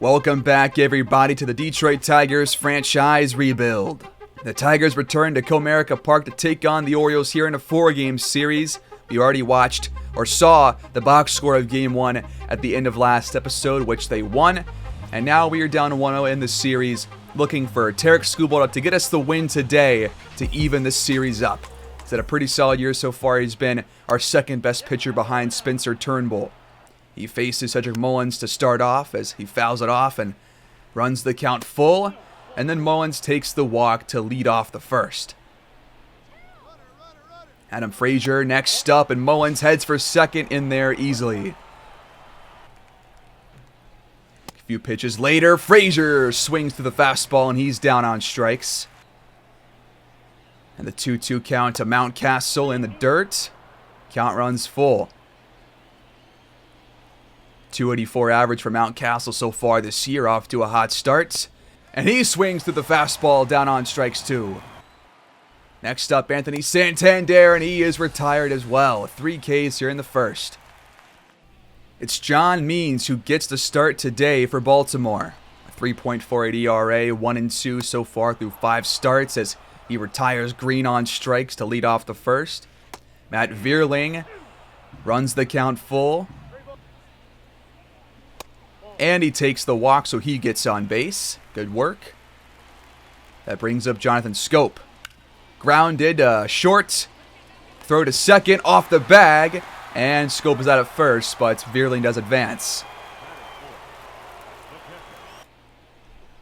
Welcome back, everybody, to the Detroit Tigers franchise rebuild. The Tigers return to Comerica Park to take on the Orioles here in a 4-game series. We already watched or saw the box score of Game 1 at the end of last episode, which they won. And now we are down 1-0 in the series, looking for Tarek Skubal to get us the win today to even this series up. He's had a pretty solid year so far. He's been our second best pitcher behind Spencer Turnbull. He faces Cedric Mullins to start off as he fouls it off and runs the count full. And then Mullins takes the walk to lead off the first. Adam Frazier next up, and Mullins heads for second in there easily. A few pitches later, Frazier swings to the fastball and he's down on strikes. And the 2-2 count to Mountcastle in the dirt. Count runs full. 284 average for Mountcastle so far this year, off to a hot start. And he swings to the fastball down on strikes 2. Next up, Anthony Santander, and he is retired as well. 3 Ks here in the first. It's John Means who gets the start today for Baltimore. A 3.48 ERA, 1-2 so far through 5 starts as he retires Green on strikes to lead off the first. Matt Vierling runs the count full. And he takes the walk, so he gets on base. Good work. That brings up Jonathan Schoop. Grounded short. Throw to second, off the bag. And Schoop is out at first, but Vierling does advance.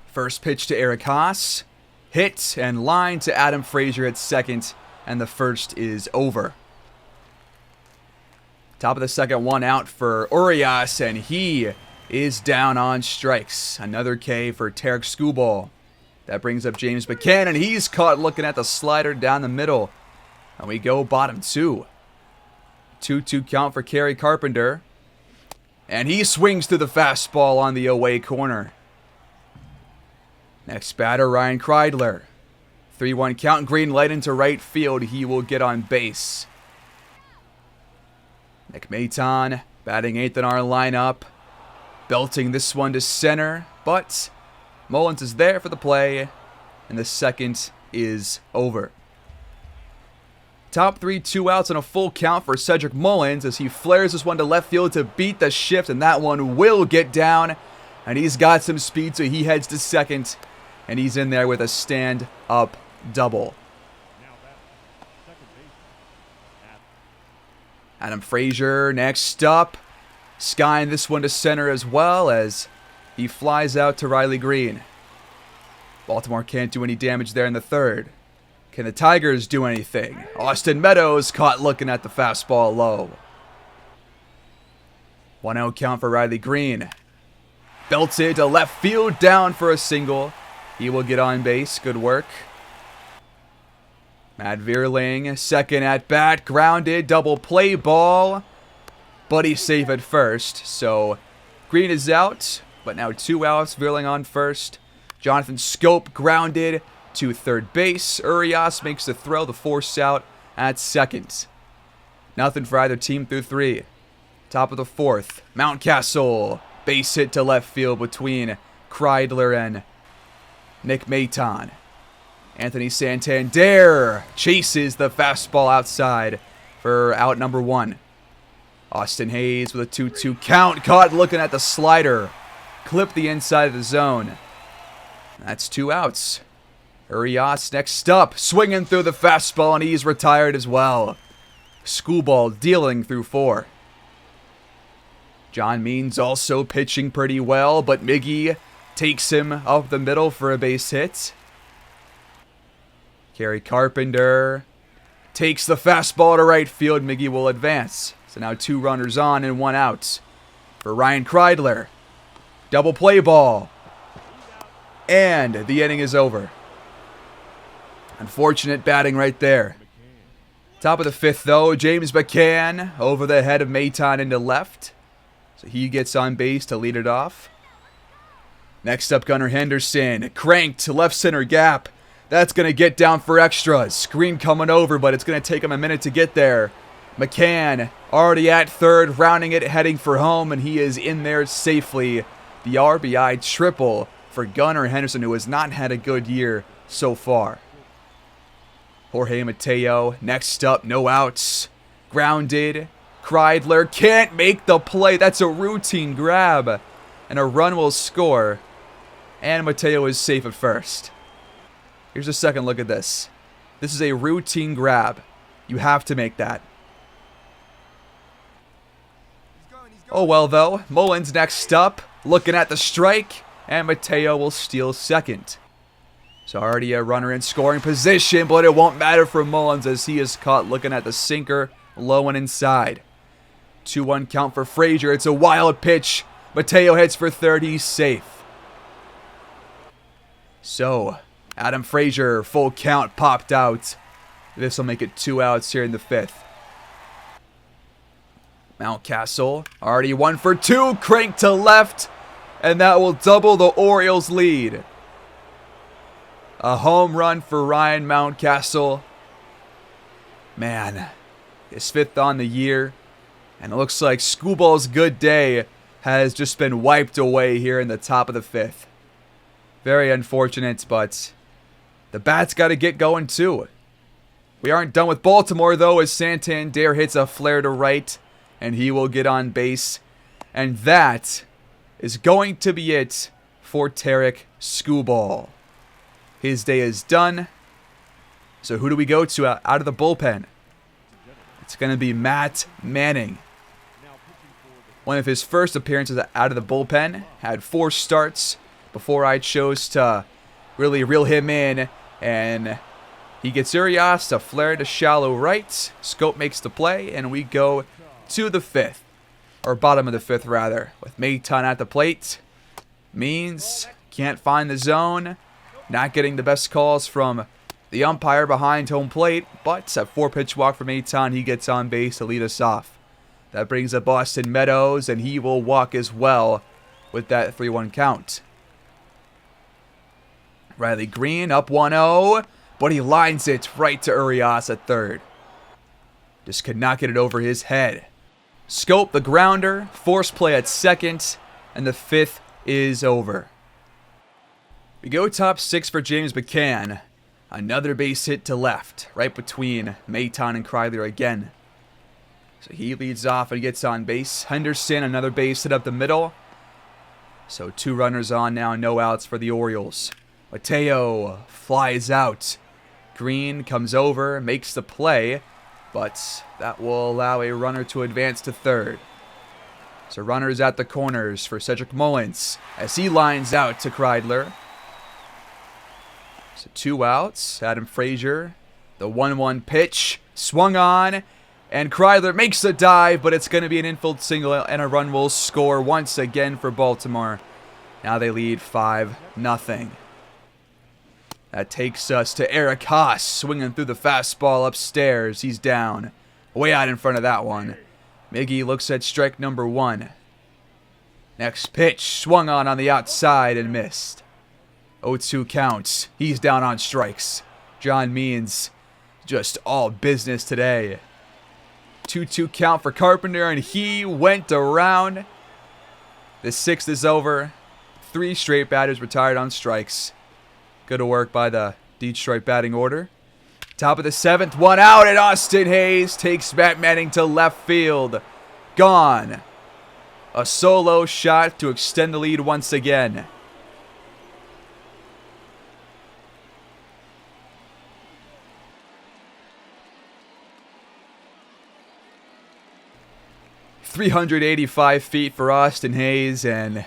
First pitch to Eric Haas. Hit and line to Adam Frazier at second. And the first is over. Top of the second, one out for Orioles, and he is down on strikes. Another K for Tarek Skubal. That brings up James McCann, and he's caught looking at the slider down the middle. And we go bottom 2. 2-2 count for Kerry Carpenter. And he swings to the fastball on the away corner. Next batter, Ryan Kreidler. 3-1 count, green light into right field. He will get on base. Nick Maton batting 8th in our lineup. Belting this one to center, but Mullins is there for the play, and the second is over. Top 3, 2 outs, and a full count for Cedric Mullins as he flares this one to left field to beat the shift, and that one will get down, and he's got some speed, so he heads to second, and he's in there with a stand-up double. Adam Frazier next up. Skying this one to center as well as he flies out to Riley Green. Baltimore can't do any damage there in the third. Can the Tigers do anything? Austin Meadows caught looking at the fastball low. 1-0 count for Riley Green. Belted to left field, down for a single. He will get on base. Good work. Matt Vierling, second at bat, grounded, double play ball. But he's safe at first, so Green is out, but now 2 outs, Vierling on first. Jonathan Schoop grounded to third base. Urias makes the throw, the force out at second. Nothing for either team through 3. Top of the 4th, Mountcastle, base hit to left field between Kreidler and Nick Maton. Anthony Santander chases the fastball outside for out number 1. Austin Hayes with a 2-2 count. Caught looking at the slider. Clipped the inside of the zone. That's 2 outs. Urias next up. Swinging through the fastball, and he's retired as well. Skubal dealing through 4. John Means also pitching pretty well, but Miggy takes him up the middle for a base hit. Kerry Carpenter takes the fastball to right field. Miggy will advance. So now 2 runners on and 1 out for Ryan Kreidler. Double play ball. And the inning is over. Unfortunate batting right there. Top of the 5th, though, James McCann over the head of Maton into left. So he gets on base to lead it off. Next up, Gunnar Henderson. Cranked to left center gap. That's going to get down for extras. Screen coming over, but it's going to take him a minute to get there. McCann already at third, rounding it, heading for home, and he is in there safely the RBI triple for Gunnar Henderson, who has not had a good year so far. Jorge Mateo, next up, no outs. Grounded. Kreidler can't make the play. That's a routine grab. And a run will score. And Mateo is safe at first. Here's a second look at this. This is a routine grab. You have to make that. Oh well though, Mullins next up, looking at the strike, and Mateo will steal second. So already a runner in scoring position, but it won't matter for Mullins as he is caught looking at the sinker, low and inside. 2-1 count for Frazier, it's a wild pitch. Mateo hits for third, he's safe. So, Adam Frazier, full count, popped out. This will make it 2 outs here in the 5th. Mountcastle, already 1 for 2, crank to left, and that will double the Orioles' lead. A home run for Ryan Mountcastle. Man, his 5th on the year, and it looks like Schoolball's good day has just been wiped away here in the top of the 5th. Very unfortunate, but the bat's got to get going too. We aren't done with Baltimore though, as Santander hits a flare to right, and he will get on base. And that is going to be it for Tarek Schoolball. His day is done. So who do we go to out of the bullpen? It's going to be Matt Manning. One of his first appearances out of the bullpen. Had 4 starts before I chose to really reel him in. And he gets Urias to flare to shallow right. Scope makes the play, and we go to the 5th. Or bottom of the 5th, rather. With Maton at the plate. Means can't find the zone. Not getting the best calls from the umpire behind home plate. But a 4-pitch walk from Maton. He gets on base to lead us off. That brings up Austin Meadows, and he will walk as well with that 3-1 count. Riley Green up 1-0. But he lines it right to Urias at third. Just could not get it over his head. Scope the grounder, force play at second, and the 5th is over. We go top 6 for James McCann. Another base hit to left, right between Maton and Kreidler again. So he leads off and gets on base. Henderson, another base hit up the middle. So 2 runners on now, no outs for the Orioles. Mateo flies out. Green comes over, makes the play, but that will allow a runner to advance to third. So runners at the corners for Cedric Mullins as he lines out to Kreidler. So 2 outs. Adam Frazier, the 1-1 pitch, swung on, and Kreidler makes the dive, but it's going to be an infield single, and a run will score once again for Baltimore. Now they lead 5-0. That takes us to Eric Haas, swinging through the fastball upstairs. He's down, way out in front of that one. Miggy looks at strike number 1. Next pitch, swung on the outside and missed. 0-2 counts. He's down on strikes. John Means, just all business today. 2-2 count for Carpenter, and he went around. The 6th is over. 3 straight batters retired on strikes. Good work by the Detroit batting order. Top of the 7th, 1 out, and Austin Hayes takes Matt Manning to left field. Gone. A solo shot to extend the lead once again. .385 feet for Austin Hayes, and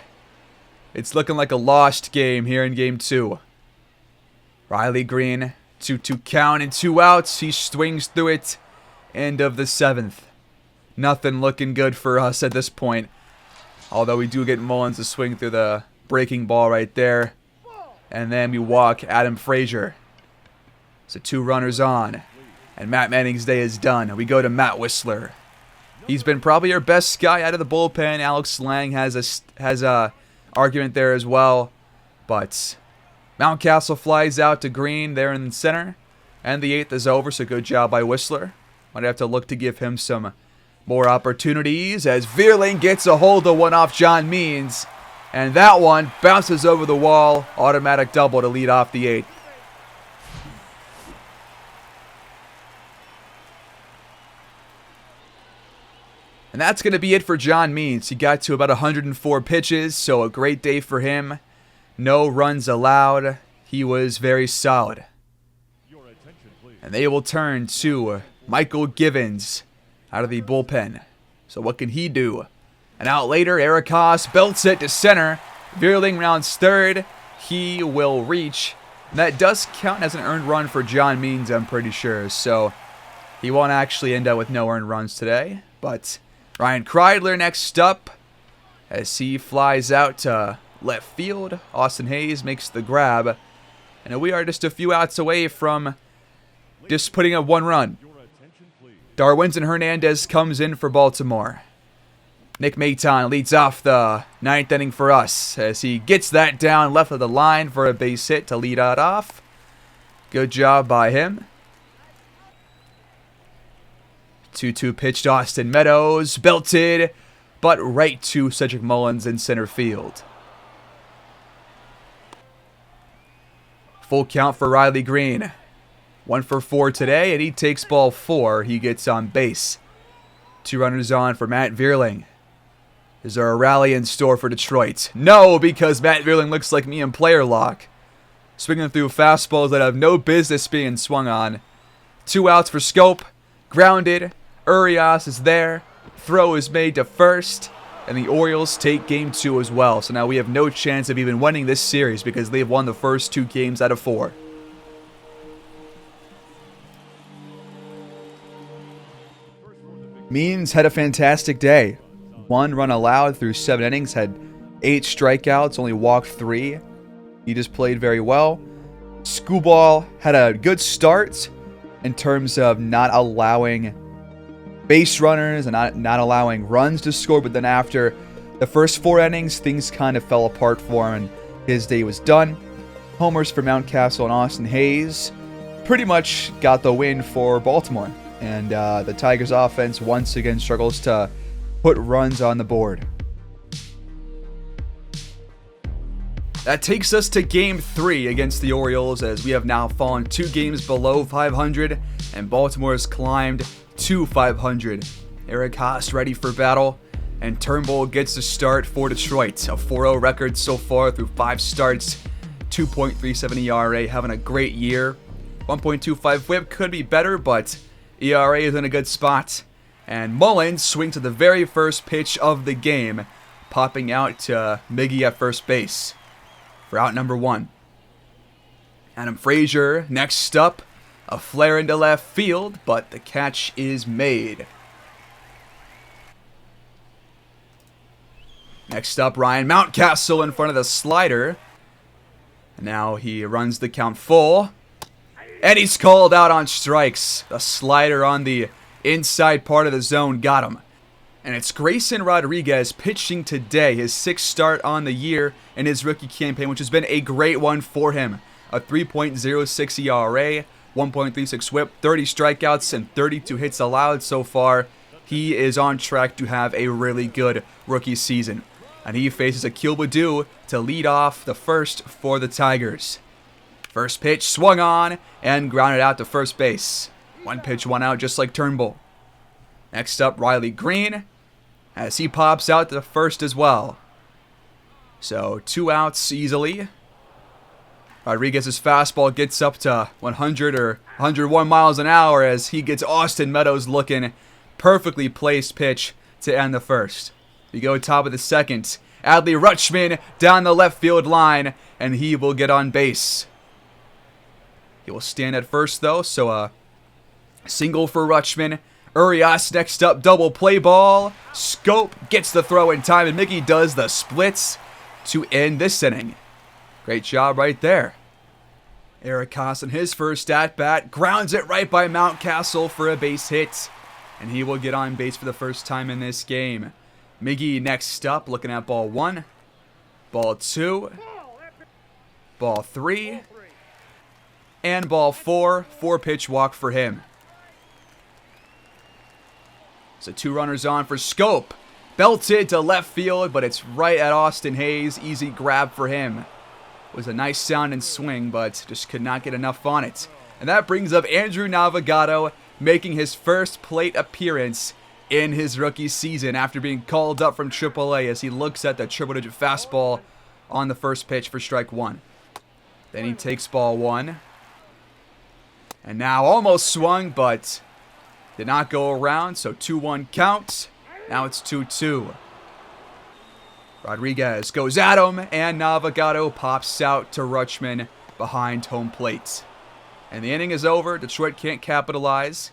it's looking like a lost game here in Game 2. Riley Green, 2-2 count and 2 outs. He swings through it. End of the 7th. Nothing looking good for us at this point. Although we do get Mullins to swing through the breaking ball right there. And then we walk Adam Frazier. So 2 runners on. And Matt Manning's day is done. We go to Matt Whistler. He's been probably our best guy out of the bullpen. Alex Lang has a argument there as well. But Mountcastle flies out to Green there in the center. And the 8th is over, so good job by Whistler. Might have to look to give him some more opportunities as Veerling gets a hold of one off John Means. And that one bounces over the wall. Automatic double to lead off the 8th. And that's going to be it for John Means. He got to about 104 pitches, so a great day for him. No runs allowed. He was very solid. And they will turn to Michael Givens out of the bullpen. So what can he do? And out later, Eric Haas belts it to center. Vierling rounds third. He will reach. And that does count as an earned run for John Means, I'm pretty sure. So he won't actually end up with no earned runs today. But Ryan Kreidler next up as he flies out to left field. Austin Hayes makes the grab. And we are just a few outs away from just putting up one run. Darwinzon Hernandez comes in for Baltimore. Nick Maton leads off the 9th inning for us as he gets that down left of the line for a base hit to lead it off. Good job by him. 2-2 pitched Austin Meadows, belted, but right to Cedric Mullins in center field. Full count for Riley Green. 1 for 4 today, and he takes ball 4. He gets on base. 2 runners on for Matt Vierling. Is there a rally in store for Detroit? No, because Matt Vierling looks like me in player lock. Swinging through fastballs that have no business being swung on. 2 outs for Scope. Grounded. Urias is there. Throw is made to first. And the Orioles take game 2 as well. So now we have no chance of even winning this series because they've won the first 2 games out of 4. Means had a fantastic day. 1 run allowed through 7 innings. Had 8 strikeouts. Only walked 3. He just played very well. Skubal had a good start in terms of not allowing base runners and not allowing runs to score, but then after the first 4 innings, things kind of fell apart for him and his day was done. Homers for Mountcastle and Austin Hayes pretty much got the win for Baltimore, and the Tigers offense once again struggles to put runs on the board. That takes us to Game 3 against the Orioles, as we have now fallen 2 games below 500, and Baltimore has climbed to 500. Eric Haas ready for battle, and Turnbull gets the start for Detroit. A 4-0 record so far through 5 starts, 2.37 ERA, having a great year. 1.25 whip could be better, but ERA is in a good spot. And Mullins swings to the very first pitch of the game, popping out to Miggy at first base for out number 1. Adam Frazier next up. A flare into left field, but the catch is made. Next up, Ryan Mountcastle in front of the slider. Now he runs the count full. And he's called out on strikes. The slider on the inside part of the zone got him. And it's Grayson Rodriguez pitching today, his 6th start on the year in his rookie campaign, which has been a great one for him. A 3.06 ERA. 1.36 whip, 30 strikeouts, and 32 hits allowed so far. He is on track to have a really good rookie season. And he faces Akil Baddoo to lead off the first for the Tigers. First pitch swung on and grounded out to first base. 1 pitch, 1 out, just like Turnbull. Next up, Riley Green, as he pops out to first as well. So 2 outs easily. Rodriguez's fastball gets up to 100 or 101 miles an hour as he gets Austin Meadows looking. Perfectly placed pitch to end the first. We go top of the second. Adley Rutschman down the left field line, and he will get on base. He will stand at first, though, so a single for Rutschman. Urias next up, double play ball. Scope gets the throw in time, and Mickey does the splits to end this inning. Great job right there. Eric Haas in his first at-bat grounds it right by Mountcastle for a base hit. And he will get on base for the first time in this game. Miggy next up, looking at ball 1. Ball 2. Ball 3. And ball 4. 4-pitch walk for him. So 2 runners on for Scope. belted to left field, but it's right at Austin Hayes. Easy grab for him. It was a nice sound and swing, but just could not get enough on it. And that brings up Andrew Navigato, making his first plate appearance in his rookie season after being called up from AAA as he looks at the triple-digit fastball on the first pitch for strike one. Then he takes ball one. And now almost swung, but did not go around, so 2-1 count. Now it's 2-2. Rodriguez goes at him, and Navigato pops out to Rutschman behind home plate. And the inning is over. Detroit can't capitalize.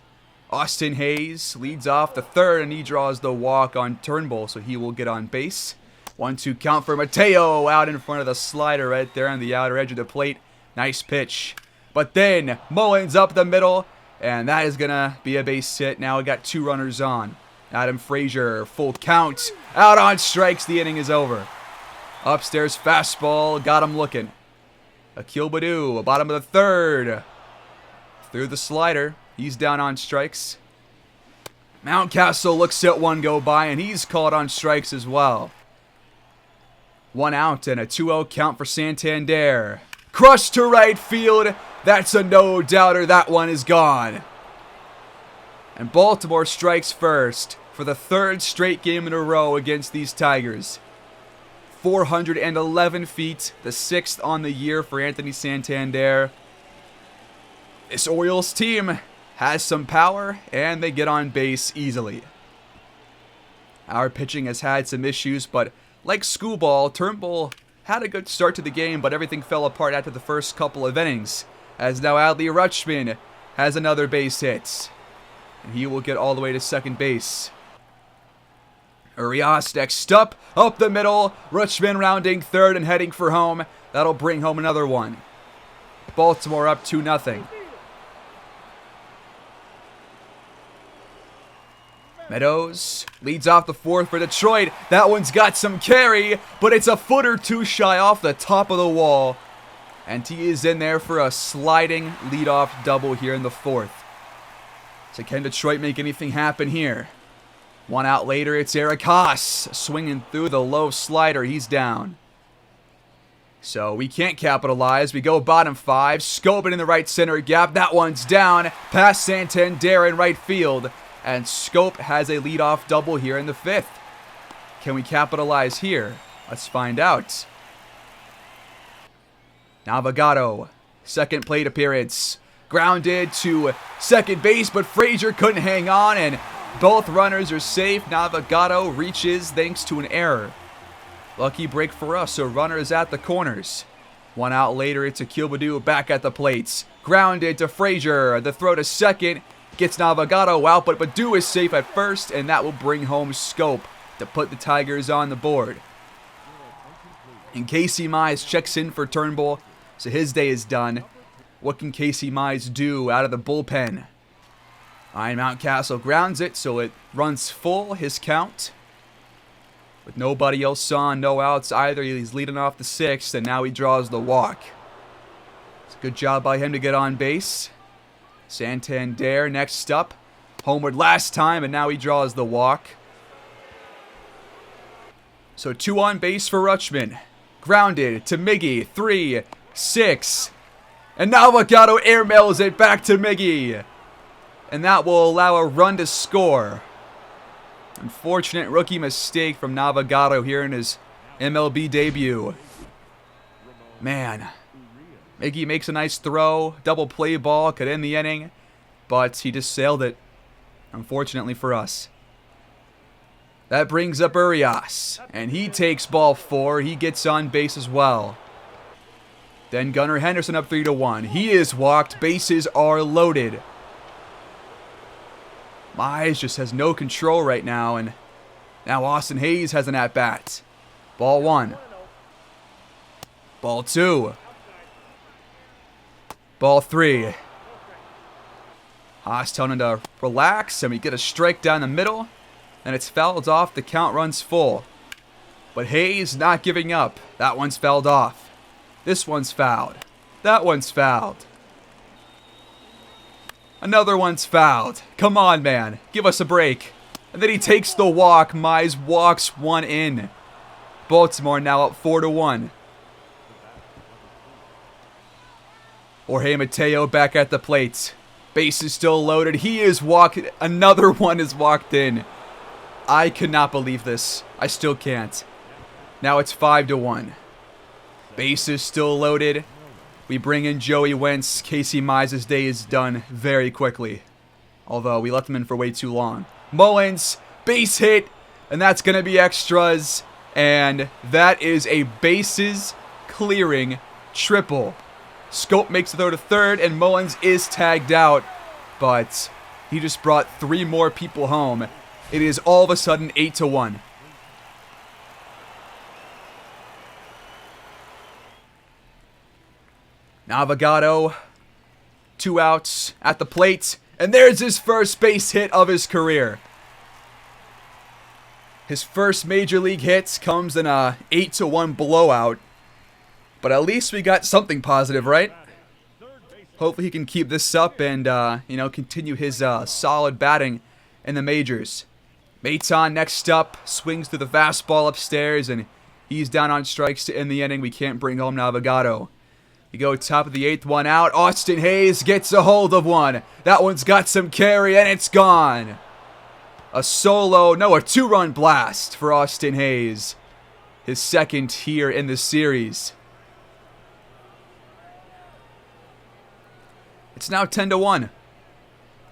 Austin Hayes leads off the third, and he draws the walk on Turnbull, so he will get on base. 1-2 count for Mateo out in front of the slider right there on the outer edge of the plate. Nice pitch. But then Mullins up the middle, and that is going to be a base hit. Now we got 2 runners on. Adam Frazier, full count. Out on strikes, the inning is over. Upstairs fastball, got him looking. Akil Baddoo, bottom of the third. Through the slider, he's down on strikes. Mountcastle looks at one go by, and he's called on strikes as well. 1 out and a 2-0 count for Santander. Crushed to right field. That's a no-doubter. That one is gone. And Baltimore strikes first for the 3rd straight game in a row against these Tigers. 411 feet, the 6th on the year for Anthony Santander. This Orioles team has some power, and they get on base easily. Our pitching has had some issues, but like Schoolball, Turnbull had a good start to the game, but everything fell apart after the first couple of innings, as now Adley Rutschman has another base hit. And he will get all the way to second base. Urias next up the middle. Rutschman rounding third and heading for home. That'll bring home another one. Baltimore up 2-0. Meadows leads off the 4th for Detroit. That one's got some carry, but it's a foot or two shy off the top of the wall. And he is in there for a sliding leadoff double here in the 4th. So can Detroit make anything happen here? 1 out later, it's Eric Haas swinging through the low slider. He's down. So we can't capitalize. We go bottom 5. Scoping in the right center gap. That one's down. Past Santander in right field. And Scope has a leadoff double here in the 5th. Can we capitalize here? Let's find out. Navigato, second plate appearance. Grounded to second base, but Frazier couldn't hang on, and both runners are safe. Navigato reaches thanks to an error. Lucky break for us, so runners at the corners. 1 out later, it's Akil Baddoo back at the plates. Grounded to Frazier. The throw to second gets Navigato out, but Baddoo is safe at first, and that will bring home Scope to put the Tigers on the board. And Casey Mize checks in for Turnbull, so his day is done. What can Casey Mize do out of the bullpen? Ryan Mountcastle grounds it, so it runs full, his count. With nobody else on, no outs either, he's leading off the 6th, and now he draws the walk. It's a good job by him to get on base. Santander next up. Homered last time, and now he draws the walk. So 2 on base for Rutschman. Grounded to Miggy. 3, 6. And Navigato airmails it back to Miggy. And that will allow a run to score. Unfortunate rookie mistake from Navigato here in his MLB debut. Man. Miggy makes a nice throw. Double play ball. Could end the inning. But he just sailed it. Unfortunately for us. That brings up Urias. And he takes ball 4. He gets on base as well. Then Gunnar Henderson up 3-1. He is walked. Bases are loaded. Mize just has no control right now. And now Austin Hayes has an at-bat. Ball 1. Ball 2. Ball 3. Haas telling him to relax, and we get a strike down the middle, and it's fouled off. The count runs full. But Hayes not giving up. That one's fouled off. This one's fouled. That one's fouled. Another one's fouled. Come on, man. Give us a break. And then he takes the walk. Mize walks one in. Baltimore now up 4-1. Jorge Mateo back at the plate. Base is still loaded. He is walked. Another one is walked in. I cannot believe this. I still can't. Now it's 5-1. Base is still loaded. We bring in Joey Wentz. Casey Mize's day is done very quickly. Although we left him in for way too long. Mullins, base hit. And that's going to be extras. And that is a bases clearing triple. Scope makes the throw to third, and Mullins is tagged out. But he just brought 3 more people home. It is all of a sudden 8-1. Navigado, 2 outs at the plate, and there's his first base hit of his career. His first major league hit comes in a 8-1 blowout, but at least we got something positive, right? Hopefully he can keep this up and continue his solid batting in the majors. Maton next up, swings through the fastball upstairs, and he's down on strikes to end the inning. We can't bring home Navigado. You go top of the 8th, 1 out. Austin Hayes gets a hold of one. That one's got some carry, and it's gone. A 2-run blast for Austin Hayes. His second here in the series. It's now 10-1.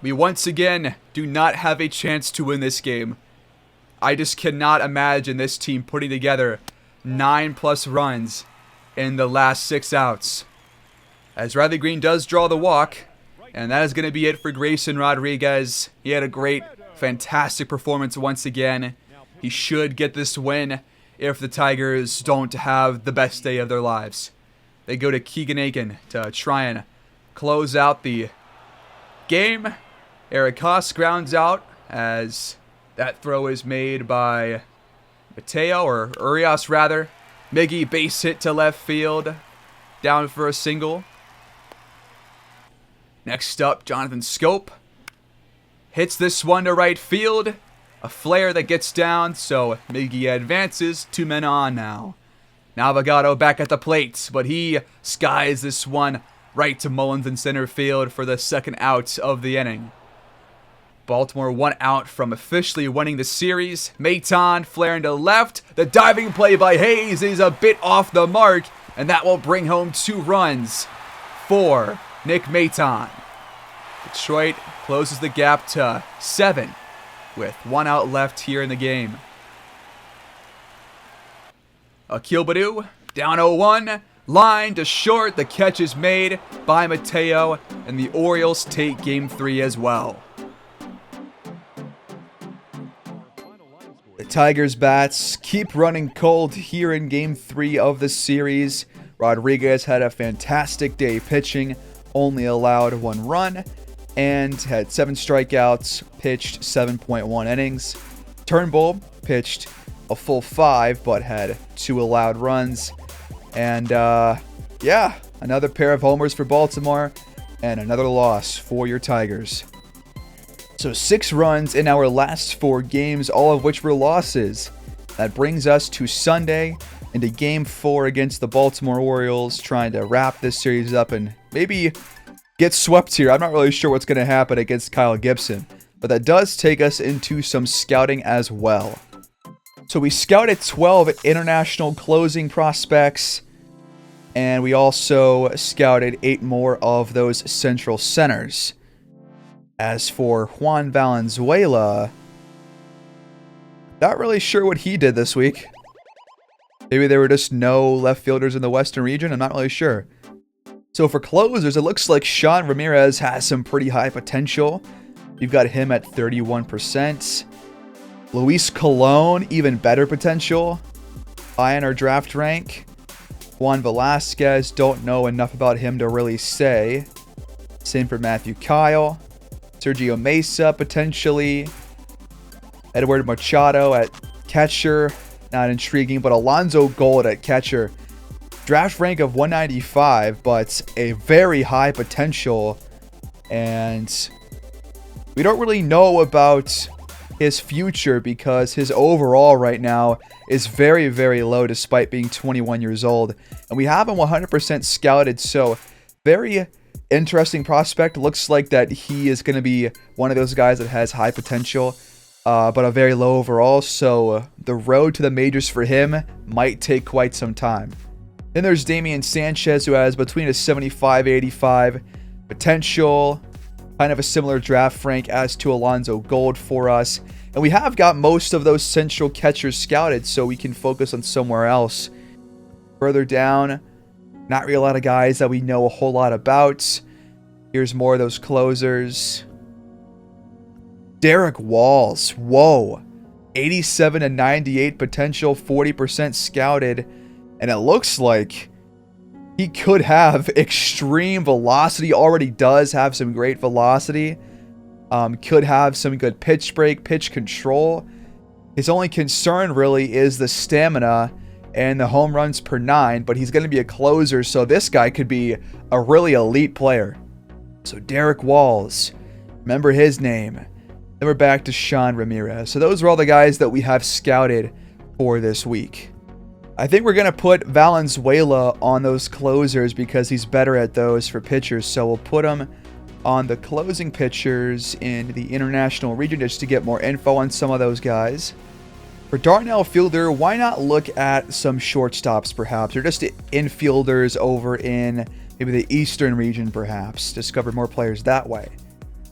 We once again do not have a chance to win this game. I just cannot imagine this team putting together 9+ runs in the last 6 outs. As Riley Green does draw the walk, and that is going to be it for Grayson Rodriguez. He had a great, fantastic performance once again. He should get this win if the Tigers don't have the best day of their lives. They go to Keegan Aiken to try and close out the game. Eric Haas grounds out as that throw is made by Mateo, or Urias rather. Miggy base hit to left field, down for a single. Next up, Jonathan Scope hits this one to right field. A flare that gets down, so Miggy advances. 2 men on now. Navigado back at the plate, but he skies this one right to Mullins in center field for the second out of the inning. Baltimore 1 out from officially winning the series. Maton flaring to left. The diving play by Hayes is a bit off the mark, and that will bring home 2 runs for Nick Maton. Detroit closes the gap to 7 with 1 out left here in the game. Akil Baddoo down 0-1. Line to short. The catch is made by Mateo, and the Orioles take Game 3 as well. The Tigers' bats keep running cold here in Game 3 of the series. Rodriguez had a fantastic day pitching, only allowed 1 run, and had 7 strikeouts, pitched 7.1 innings. Turnbull pitched a full 5, but had 2 allowed runs. And, another pair of homers for Baltimore, and another loss for your Tigers. So 6 runs in our last 4 games, all of which were losses. That brings us to Sunday into Game 4 against the Baltimore Orioles, trying to wrap this series up and maybe get swept here. I'm not really sure what's going to happen against Kyle Gibson, but that does take us into some scouting as well. So we scouted 12 international closing prospects, and we also scouted 8 more of those central centers. As for Juan Valenzuela, not really sure what he did this week. Maybe there were just no left fielders in the Western region. I'm not really sure. So for closers, it looks like Sean Ramirez has some pretty high potential. You've got him at 31%. Luis Colon, even better potential. High in our draft rank. Juan Velasquez, don't know enough about him to really say. Same for Matthew Kyle. Sergio Mesa, potentially. Edward Machado at catcher. Not intriguing, but Alonzo Gold at catcher. Draft rank of 195, but a very high potential. And we don't really know about his future because his overall right now is very, very low despite being 21 years old. And we have him 100% scouted, so very interesting prospect. Looks like that he is going to be one of those guys that has high potential, but a very low overall. So the road to the majors for him might take quite some time. Then there's Damian Sanchez, who has between a 75-85 potential, kind of a similar draft rank as to Alonzo Gold for us. And we have got most of those central catchers scouted, so we can focus on somewhere else. Further down, not really a lot of guys that we know a whole lot about. Here's more of those closers. Derek Walls. Whoa. 87-98 potential, 40% scouted. And it looks like he could have extreme velocity. Already does have some great velocity. Could have some good pitch break, pitch control. His only concern really is the stamina and the home runs per 9, but he's going to be a closer, so this guy could be a really elite player. So Derek Walls, remember his name. Then we're back to Sean Ramirez. So those are all the guys that we have scouted for this week. I think we're going to put Valenzuela on those closers because he's better at those for pitchers, so we'll put him on the closing pitchers in the international region just to get more info on some of those guys. For Darnell Fielder, why not look at some shortstops perhaps, or just infielders over in maybe the eastern region perhaps, discover more players that way.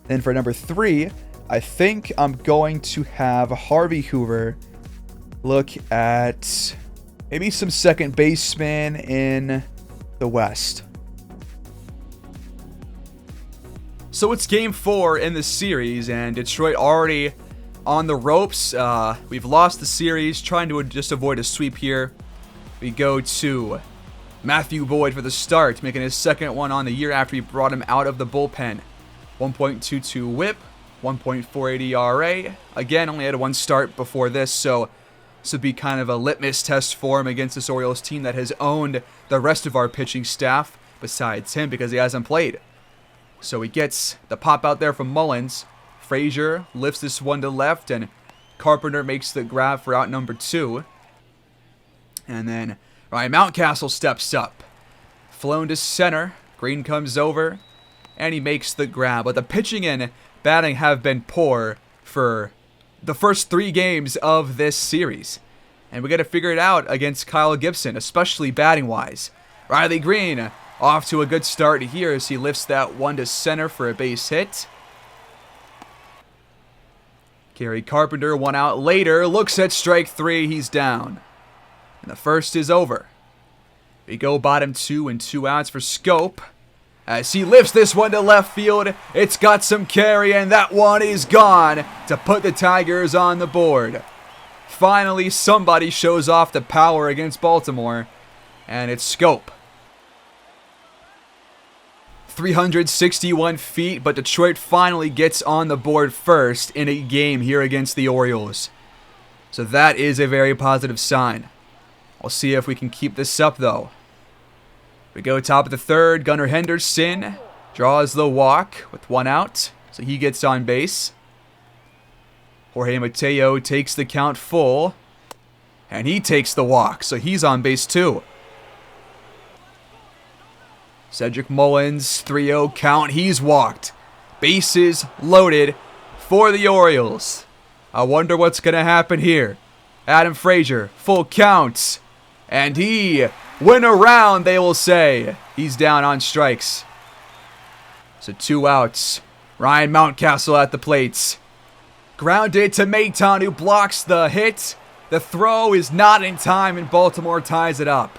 Then for number 3, I think I'm going to have Harvey Hoover look at maybe some second basemen in the West. So it's game 4 in the series, and Detroit already on the ropes. We've lost the series, trying to just avoid a sweep here. We go to Matthew Boyd for the start, making his second one on the year after we brought him out of the bullpen. 1.22 whip, 1.48 ERA. Again, only had one start before this, so this would be kind of a litmus test for him against this Orioles team that has owned the rest of our pitching staff besides him because he hasn't played. So he gets the pop out there from Mullins. Frazier lifts this one to left, and Carpenter makes the grab for out number 2. And then Ryan Mountcastle steps up. Flown to center. Green comes over, and he makes the grab. But the pitching and batting have been poor for the first 3 games of this series. And we got to figure it out against Kyle Gibson, especially batting-wise. Riley Green off to a good start here as he lifts that one to center for a base hit. Gary Carpenter, one out later, looks at strike 3, he's down. And the first is over. We go bottom 2 and 2 outs for Scope. As he lifts this one to left field, it's got some carry, and that one is gone to put the Tigers on the board. Finally, somebody shows off the power against Baltimore, and it's Scope. 361 feet, but Detroit finally gets on the board first in a game here against the Orioles. So that is a very positive sign. We'll see if we can keep this up, though. We go top of the 3rd. Gunnar Henderson draws the walk with 1 out, so he gets on base. Jorge Mateo takes the count full, and he takes the walk, so he's on base too. Cedric Mullins, 3-0 count, he's walked. Bases loaded for the Orioles. I wonder what's going to happen here. Adam Frazier, full counts. And he went around, they will say. He's down on strikes. So 2 outs. Ryan Mountcastle at the plates. Grounded to Maton, who blocks the hit. The throw is not in time, and Baltimore ties it up.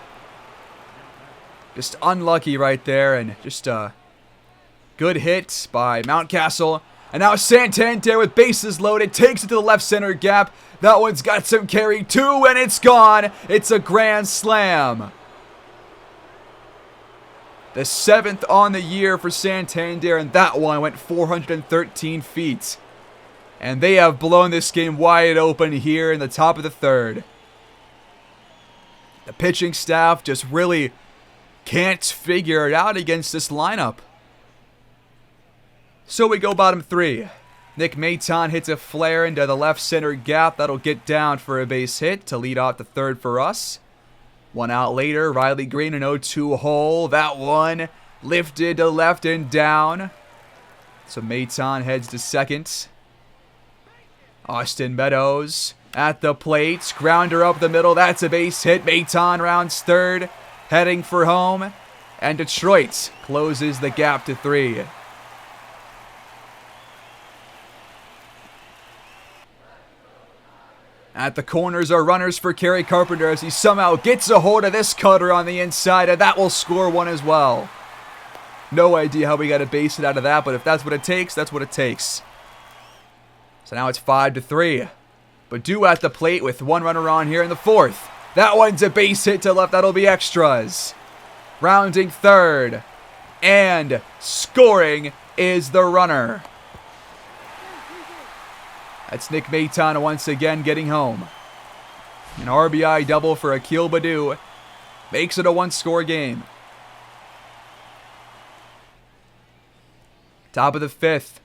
Just unlucky right there, and just a good hit by Mountcastle. And now Santander with bases loaded takes it to the left center gap. That one's got some carry too, and it's gone. It's a grand slam. The 7th on the year for Santander, and that one went 413 feet. And they have blown this game wide open here in the top of the 3rd. The pitching staff just really can't figure it out against this lineup. So we go bottom 3. Nick Maton hits a flare into the left center gap. That'll get down for a base hit to lead off the third for us. 1 out later, Riley Green an 0-2 hole. That one lifted to left and down. So Maton heads to second. Austin Meadows at the plate. Grounder up the middle. That's a base hit. Maton rounds third, heading for home. And Detroit closes the gap to 3. At the corners are runners for Kerry Carpenter as he somehow gets a hold of this cutter on the inside, and that will score one as well. No idea how we got a base hit out of that, but if that's what it takes, that's what it takes. So now it's 5-3. Baddoo at the plate with 1 runner on here in the 4th. That one's a base hit to left. That'll be extras. Rounding third. And scoring is the runner. That's Nick Maton once again getting home. An RBI double for Akil Baddoo makes it a 1-score game. Top of the 5th.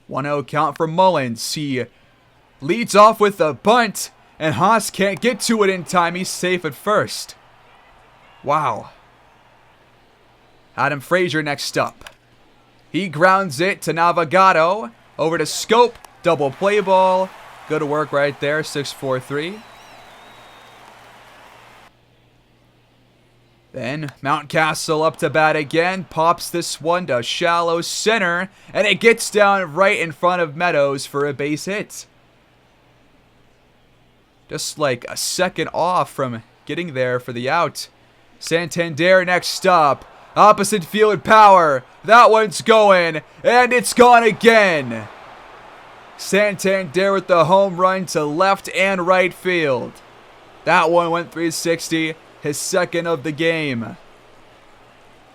1-0 count for Mullins. He leads off with a bunt, and Haas can't get to it in time. He's safe at first. Wow. Adam Frazier next up. He grounds it to Navigado. Over to Scope. Double play ball. Good work right there. 6-4-3. Then Mountcastle up to bat again. Pops this one to shallow center. And it gets down right in front of Meadows for a base hit. Just like a second off from getting there for the out. Santander next up. Opposite field power. That one's going. And it's gone again. Santander with the home run to left and right field. That one went 360. His second of the game.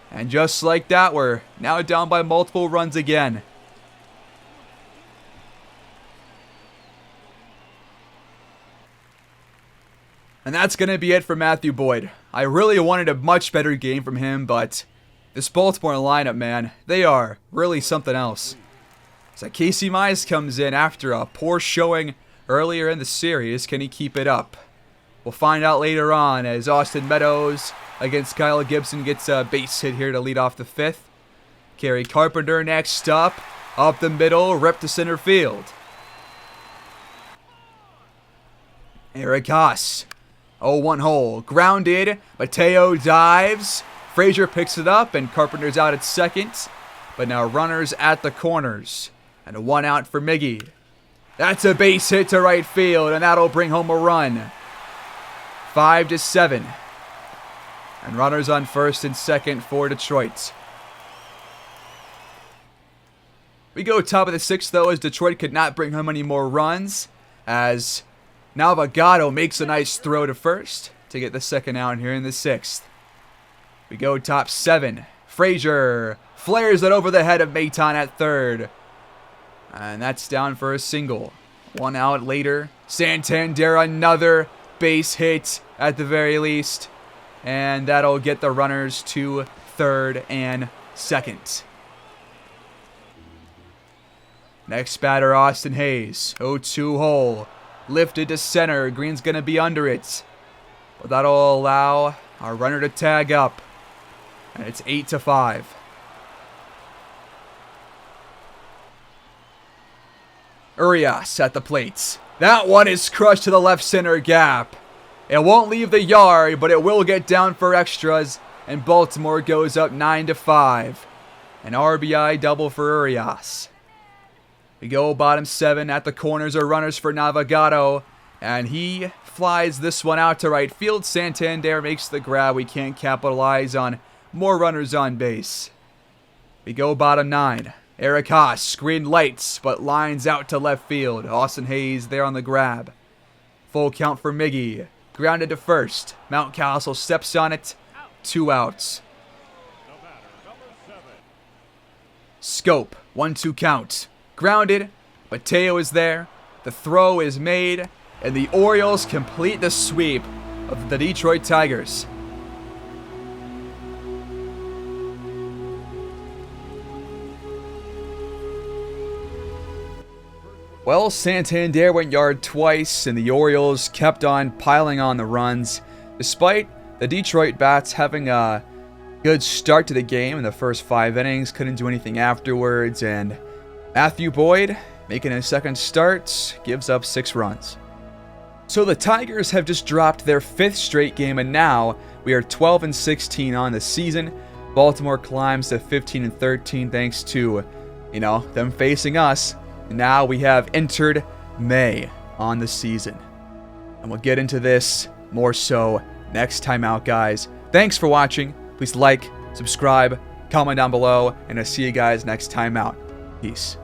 And just like that, we're now down by multiple runs again. And that's going to be it for Matthew Boyd. I really wanted a much better game from him, but this Baltimore lineup, man, they are really something else. So Casey Mize comes in after a poor showing earlier in the series. Can he keep it up? We'll find out later on as Austin Meadows against Kyle Gibson gets a base hit here to lead off the 5th. Kerry Carpenter next up the middle, ripped to center field. Eric Haas, 0-1 hole, grounded. Mateo dives. Frazier picks it up, and Carpenter's out at second. But now runners at the corners. And a 1 out for Miggy. That's a base hit to right field, and that'll bring home a run. 5-7. And runners on first and second for Detroit. We go top of the 6th, though, as Detroit could not bring home any more runs. As Navigado makes a nice throw to first to get the second out here in the 6th. We go top 7. Frazier flares it over the head of Maton at third. And that's down for a single. 1 out later. Santander, another base hit at the very least. And that'll get the runners to third and second. Next batter, Austin Hayes. 0-2 hole. Lifted to center. Green's going to be under it. But that'll allow our runner to tag up. And it's 8-5. Urias at the plate. That one is crushed to the left center gap. It won't leave the yard, but it will get down for extras. And Baltimore goes up 9-5. An RBI double for Urias. We go bottom 7. At the corners are runners for Navigado. And he flies this one out to right field. Santander makes the grab. We can't capitalize on more runners on base. We go bottom 9. Eric Haas, screen lights, but lines out to left field. Austin Hayes there on the grab. Full count for Miggy. Grounded to first. Mountcastle steps on it. 2 outs. Scope, 1-2 count. Grounded. Mateo is there. The throw is made. And the Orioles complete the sweep of the Detroit Tigers. Well, Santander went yard twice, and the Orioles kept on piling on the runs, despite the Detroit Bats having a good start to the game in the first 5 innings. Couldn't do anything afterwards, and Matthew Boyd, making his second start, gives up 6 runs. So the Tigers have just dropped their 5th straight game, and now we are 12-16 on the season. Baltimore climbs to 15-13 thanks to, them facing us. And now we have entered May on the season. And we'll get into this more so next time out, guys. Thanks for watching. Please like, subscribe, comment down below, and I'll see you guys next time out. Peace.